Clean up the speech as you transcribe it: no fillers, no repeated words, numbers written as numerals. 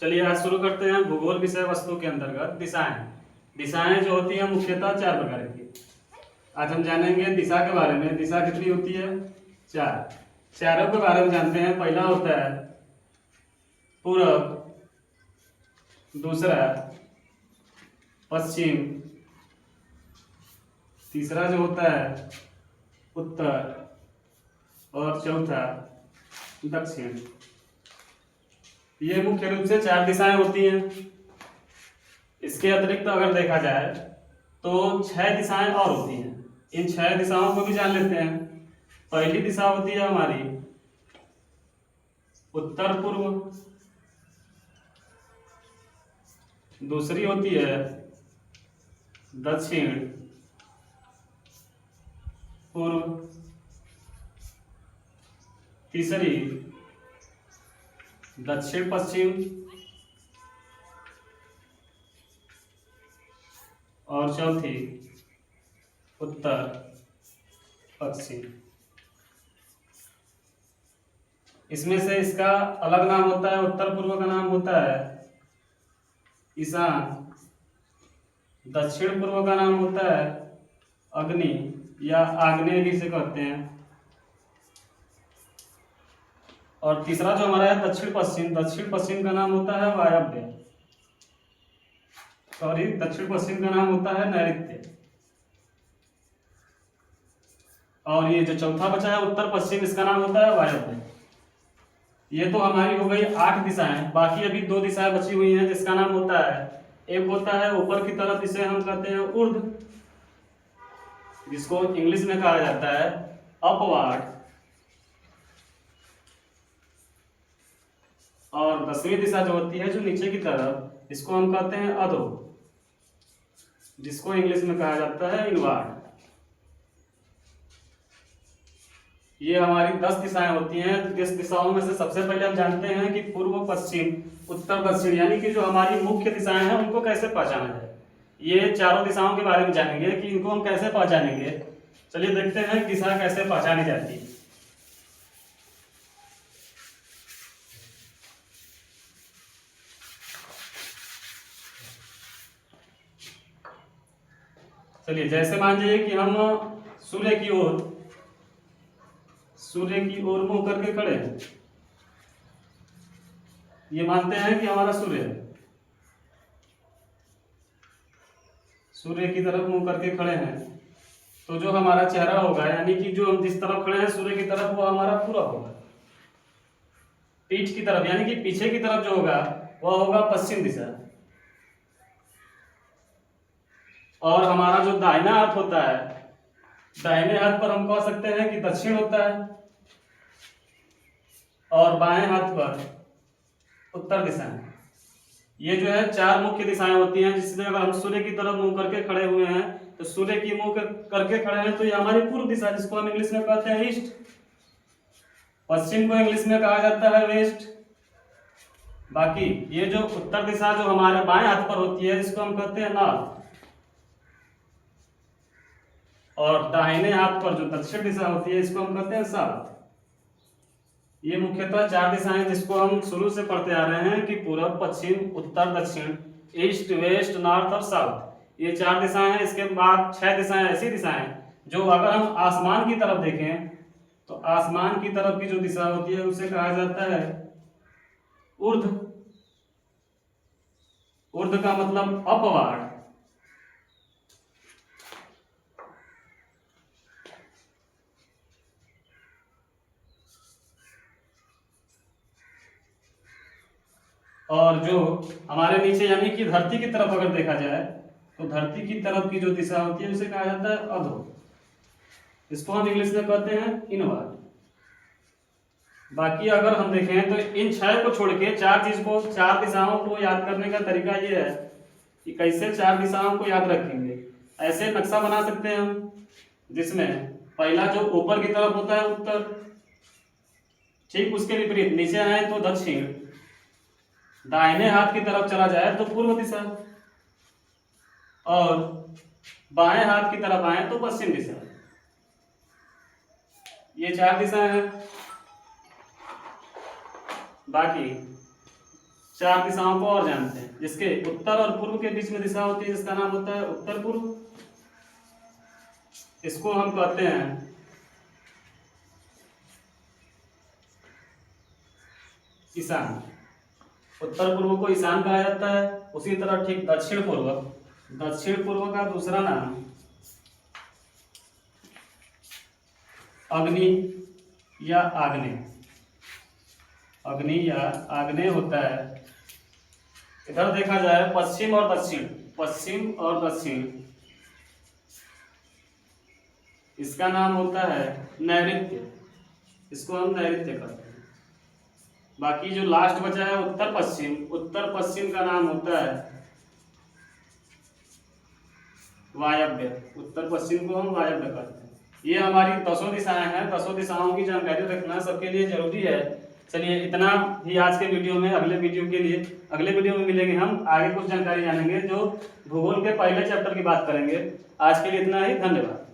चलिए आज शुरू करते हैं भूगोल विषय वस्तु के अंतर्गत दिशाएं। दिशाएं जो होती हैं मुख्यतः चार प्रकार की। आज हम जानेंगे दिशा के बारे में। दिशा कितनी होती है? चार। चारों के बारे में जानते हैं। पहला होता है पूरब, दूसरा पश्चिम, तीसरा जो होता है उत्तर और चौथा दक्षिण। ये मुख्य रूप से चार दिशाएं होती हैं। इसके अतिरिक्त अगर देखा जाए तो 6 दिशाएं और होती हैं। इन 6 दिशाओं को भी जान लेते हैं। पहली दिशा होती है हमारी उत्तर पूर्व, दूसरी होती है दक्षिण पूर्व, तीसरी दक्षिण पश्चिम और चौथी उत्तर पश्चिम। इसमें से इसका अलग नाम होता है। उत्तर पूर्व का नाम होता है ईशान, दक्षिण पूर्व का नाम होता है अग्नि या आग्नेय भी इसे कहते हैं, और तीसरा जो हमारा है दक्षिण पश्चिम। दक्षिण पश्चिम का नाम होता है वायव्य, सॉरी दक्षिण पश्चिम का नाम होता है नैऋत्य। और ये जो चौथा बचा है उत्तर पश्चिम, इसका नाम होता है वायव्य। ये तो हमारी हो गई 8 दिशाएं। बाकी अभी 2 दिशाएं बची हुई हैं जिसका नाम होता है, एक होता है ऊपर की तरफ, इसे हम कहते हैं ऊर्ध्व, जिसको इंग्लिश में कहा जाता है अपवार्ड, और 10वीं दिशा जो होती है जो नीचे की तरफ, इसको हम कहते हैं अधो, जिसको इंग्लिश में कहा जाता है इनवार्ड। ये हमारी 10 दिशाएं होती हैं। 10 दिशाओं में से सबसे पहले हम जानते हैं कि पूर्व पश्चिम उत्तर दक्षिण, यानी कि जो हमारी मुख्य दिशाएं हैं उनको कैसे पहचाना जाए। ये चारों दिशाओं के बारे में जानेंगे कि इनको हम कैसे पहचानेंगे। चलिए देखते हैं दिशा कैसे पहचानी जाती है। चलिए जैसे मान लीजिए कि हम सूर्य की ओर मुंह करके खड़े हैं। ये मानते हैं कि हमारा सूर्य की तरफ मुंह करके खड़े हैं, तो जो हमारा चेहरा होगा, यानी कि जो हम जिस तरफ खड़े हैं सूर्य की तरफ, वो हमारा पूरा होगा। पीठ की तरफ यानी कि पीछे की तरफ जो होगा वह होगा पश्चिम दिशा, और हमारा जो दाहिना हाथ होता है, दाहिने हाथ पर हम कह सकते हैं कि दक्षिण होता है, और बाएं हाथ पर उत्तर दिशा है। ये जो है 4 मुख्य दिशाएं होती हैं, जिससे अगर हम सूर्य की तरफ मुंह करके खड़े हुए हैं तो सूर्य की मुंह करके खड़े हैं तो ये हमारी पूर्व दिशा, जिसको हम इंग्लिश में कहते हैं ईस्ट। पश्चिम को इंग्लिश में कहा जाता है वेस्ट। बाकी ये जो उत्तर दिशा जो हमारे बाएं हाथ पर होती है, इसको हम कहते हैं नॉर्थ, और दाहिने हाथ पर जो दक्षिण दिशा होती है, इसको हम कहते हैं साउथ। ये मुख्यतः 4 दिशाएं जिसको हम शुरू से पढ़ते आ रहे हैं कि पूरब पश्चिम उत्तर दक्षिण, ईस्ट वेस्ट नॉर्थ और साउथ। ये 4 दिशाएं हैं। इसके बाद 6 दिशाएं ऐसी दिशाएं जो अगर हम आसमान की तरफ देखें तो आसमान की तरफ की जो दिशा होती है उसे कहा जाता है ऊर्ध्व। ऊर्ध्व का मतलब अपवार्ड। और जो हमारे नीचे यानी कि धरती की तरफ अगर देखा जाए तो धरती की तरफ की जो दिशा होती है उसे कहा जाता है अधो, इसको हम इंग्लिश में कहते हैं इनवर्ड। बाकी अगर हम देखें तो इन 6 को छोड़ के 4 दिशाओं को याद करने का तरीका ये है कि कैसे 4 दिशाओं को याद रखेंगे। ऐसे नक्शा बना सकते हैं हम, जिसमें पहला जो ऊपर की तरफ होता है उत्तर, ठीक उसके विपरीत नीचे आए तो दक्षिण, दाहिने हाथ की तरफ चला जाए तो पूर्व दिशा, और बाएं हाथ की तरफ आए तो पश्चिम दिशा। ये 4 दिशाएं हैं। बाकी 4 दिशाओं को और जानते हैं, जिसके उत्तर और पूर्व के बीच में दिशा होती है जिसका नाम होता है उत्तर पूर्व। इसको हम कहते हैं ईशान। उत्तर पूर्व को ईशान कहा जाता है। उसी तरह ठीक दक्षिण पूर्व, दक्षिण पूर्व का दूसरा नाम अग्नि या आग्नेय, अग्नि या आग्नेय होता है। इधर देखा जाए पश्चिम और दक्षिण, पश्चिम और दक्षिण, इसका नाम होता है नैऋत्य, इसको हम नैऋत्य कहते हैं। बाकी जो लास्ट बचा है उत्तर पश्चिम, उत्तर पश्चिम का नाम होता है वायव्य, उत्तर पश्चिम को हम वायव्य कहते हैं। ये हमारी 10 दिशाएं हैं। 10 दिशाओं की जानकारी रखना सबके लिए जरूरी है। चलिए इतना ही आज के वीडियो में। अगले वीडियो के लिए अगले वीडियो में मिलेंगे, हम आगे कुछ जानकारी जानेंगे जो भूगोल के पहले चैप्टर की बात करेंगे। आज के लिए इतना ही, धन्यवाद।